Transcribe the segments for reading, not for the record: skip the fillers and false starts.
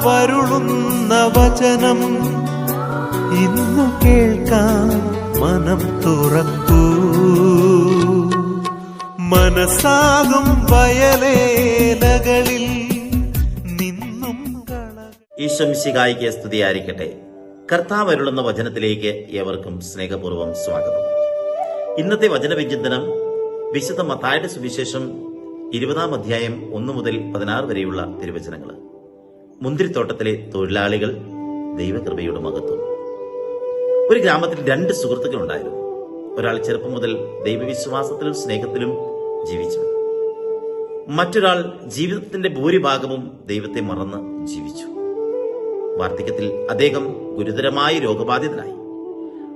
കർത്താവരുളുന്ന വചനം ഇന്നു കേൾക്കാൻ മനം തുറക്കൂ. മനസ്സാകും വയലേലകളിൽ നിന്നും ഈശോ മിശിഹായിക്ക് സ്തുതിയായിരിക്കട്ടെ. കർത്താവരുളുന്ന വചനത്തിലേക്ക് ഏവർക്കും സ്നേഹപൂർവ്വം സ്വാഗതം. ഇന്നത്തെ വചനവിചിന്തനം വിശുദ്ധ മത്തായിയുടെ സുവിശേഷം 20-ാം അധ്യായം 1 മുതൽ 16 വരെയുള്ള തിരുവചനങ്ങൾ. മുന്തിരിത്തോട്ടത്തിലെ തൊഴിലാളികൾ, ദൈവകൃപയുടെ മഹത്വം. ഒരു ഗ്രാമത്തിൽ 2 സുഹൃത്തുക്കൾ ഉണ്ടായിരുന്നു. ഒരാൾ ചെറുപ്പം മുതൽ ദൈവവിശ്വാസത്തിലും സ്നേഹത്തിലും ജീവിച്ചു. മറ്റൊരാൾ ജീവിതത്തിന്റെ ഭൂരിഭാഗവും ദൈവത്തെ മറന്ന് ജീവിച്ചു. വാർദ്ധക്യത്തിൽ അദ്ദേഹം ഗുരുതരമായ രോഗബാധിതനായി.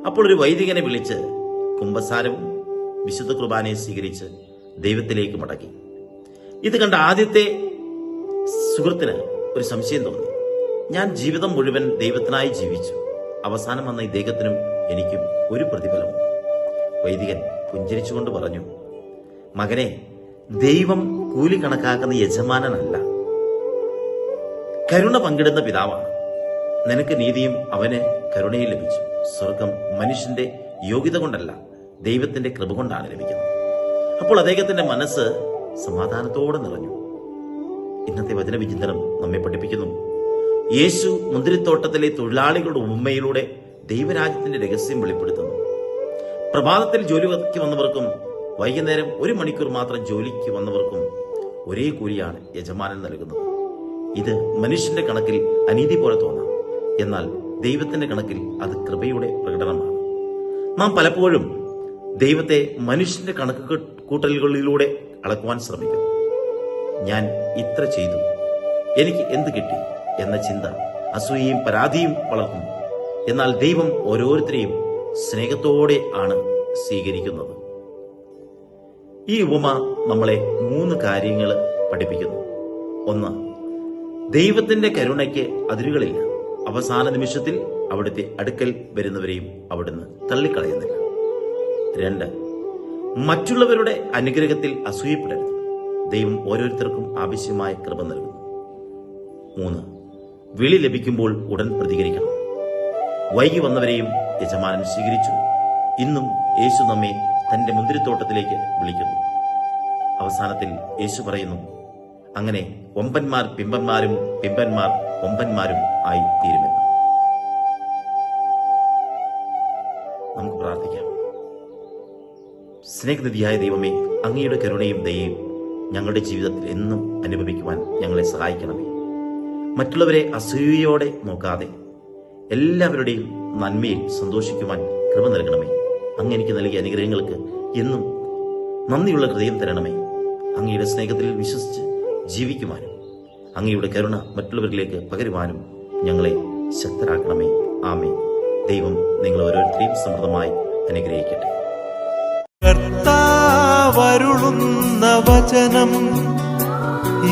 അപ്പോൾ ഒരു വൈദികനെ വിളിച്ച് കുമ്പസാരവും വിശുദ്ധ കുർബാനയെ സ്വീകരിച്ച് ദൈവത്തിലേക്ക് മടങ്ങി. ഇത് കണ്ട ആദ്യത്തെ സുഹൃത്തിന് ഒരു സംശയം തോന്നി. ഞാൻ ജീവിതം മുഴുവൻ ദൈവത്തിനായി ജീവിച്ചു, അവസാനം വന്ന ഇദ്ദേഹത്തിനും എനിക്കും ഒരു പ്രതിഫലവും. വൈദികൻ പുഞ്ചിരിച്ചുകൊണ്ട് പറഞ്ഞു, മകനെ, ദൈവം കൂലി കണക്കാക്കുന്ന യജമാനനല്ല, കരുണ പങ്കിടുന്ന പിതാവാണ്. നിനക്ക് നീതിയും അവന് കരുണയും ലഭിച്ചു. സ്വർഗം മനുഷ്യന്റെ യോഗ്യത കൊണ്ടല്ല, ദൈവത്തിന്റെ കൃപ കൊണ്ടാണ് ലഭിക്കുന്നത്. അപ്പോൾ അദ്ദേഹത്തിന്റെ മനസ്സ് സമാധാനത്തോടെ നിറഞ്ഞു. ഇന്നത്തെ വചനവിചിന്തനം നമ്മെ പഠിപ്പിക്കുന്നു, യേശു മുന്തിരിത്തോട്ടത്തിലെ തൊഴിലാളികളുടെ ഉപമയിലൂടെ ദൈവരാജ്യത്തിന്റെ രഹസ്യം വെളിപ്പെടുത്തുന്നു. പ്രഭാതത്തിൽ ജോലിക്ക് വന്നവർക്കും വൈകുന്നേരം 1 മണിക്കൂർ മാത്രം ജോലിക്ക് വന്നവർക്കും ഒരേ കൂലിയാണ് യജമാനൻ നൽകുന്നത്. ഇത് മനുഷ്യന്റെ കണക്കിൽ അനീതി പോലെ തോന്നാം, എന്നാൽ ദൈവത്തിന്റെ കണക്കിൽ അത് കൃപയുടെ പ്രകടനമാണ്. നാം പലപ്പോഴും ദൈവത്തെ മനുഷ്യന്റെ കണക്ക് കൂട്ടലുകളിലൂടെ അളക്കുവാൻ ശ്രമിക്കുന്നു. ഞാൻ ഇത്ര ചെയ്തു, എനിക്ക് എന്ത് കിട്ടി എന്ന ചിന്ത അസൂയയും പരാതിയും വളർത്തുന്നു. എന്നാൽ ദൈവം ഓരോരുത്തരെയും സ്നേഹത്തോടെ ആണ് സ്വീകരിക്കുന്നത്. ഈ ഉപമ നമ്മളെ 3 കാര്യങ്ങൾ പഠിപ്പിക്കുന്നു. 1, ദൈവത്തിന്റെ കരുണയ്ക്ക് അതിരുകളില്ല. അവസാന നിമിഷത്തിൽ അവിടുത്തെ അടുക്കൽ വരുന്നവരെയും അവിടുന്ന് തള്ളിക്കളയുന്നില്ല. 2, മറ്റുള്ളവരുടെ അനുഗ്രഹത്തിൽ അസൂയപ്പെടരുത്. ദൈവം ഓരോരുത്തർക്കും ആവശ്യമായ കൃപ നൽകുന്നു. 3, വിളി ലഭിക്കുമ്പോൾ ഉടൻ പ്രതികരിക്കണം. വൈകി വന്നവരെയും യജമാനൻ സ്വീകരിച്ചു. ഇന്നും യേശു നമ്മെ തന്റെ മുന്തിരിത്തോട്ടത്തിലേക്ക് വിളിക്കുന്നു. അവസാനത്തിൽ യേശു പറയുന്നു, അങ്ങനെ വമ്പന്മാർ പിമ്പന്മാരും പിമ്പന്മാർ വമ്പന്മാരും ആയി തീരുമെന്ന്. നമുക്ക് പ്രാർത്ഥിക്കാം. സ്നേഹനിധിയായ ദൈവമേ, അങ്ങയുടെ കരുണയും ദയയും ഞങ്ങളുടെ ജീവിതത്തിൽ എന്നും അനുഭവിക്കുവാൻ ഞങ്ങളെ സഹായിക്കണമേ. മറ്റുള്ളവരെ അസൂയയോടെ നോക്കാതെ എല്ലാവരുടെയും നന്മയിൽ സന്തോഷിക്കുവാൻ കൃപ നൽകണമേ. അങ്ങ് എനിക്ക് നൽകിയ അനുഗ്രഹങ്ങൾക്ക് എന്നും നന്ദിയുള്ള ഹൃദയം തരണമേ. അങ്ങയുടെ സ്നേഹത്തിൽ വിശ്വസിച്ച് ജീവിക്കുവാനും അങ്ങയുടെ കരുണ മറ്റുള്ളവരിലേക്ക് പകരുവാനും ഞങ്ങളെ ശക്തരാക്കണമേ. ആമേൻ. ദൈവം നിങ്ങൾ ഓരോരുത്തരെയും സമൃദ്ധമായി അനുഗ്രഹിക്കട്ടെ. കർത്താവരുളുന്ന വചനം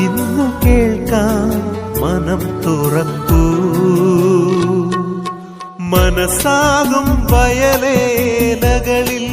ഇന്നു കേൾക്കാൻ മനം തുറക്കൂ. മനസ്സാകും വയലേലകളിൽ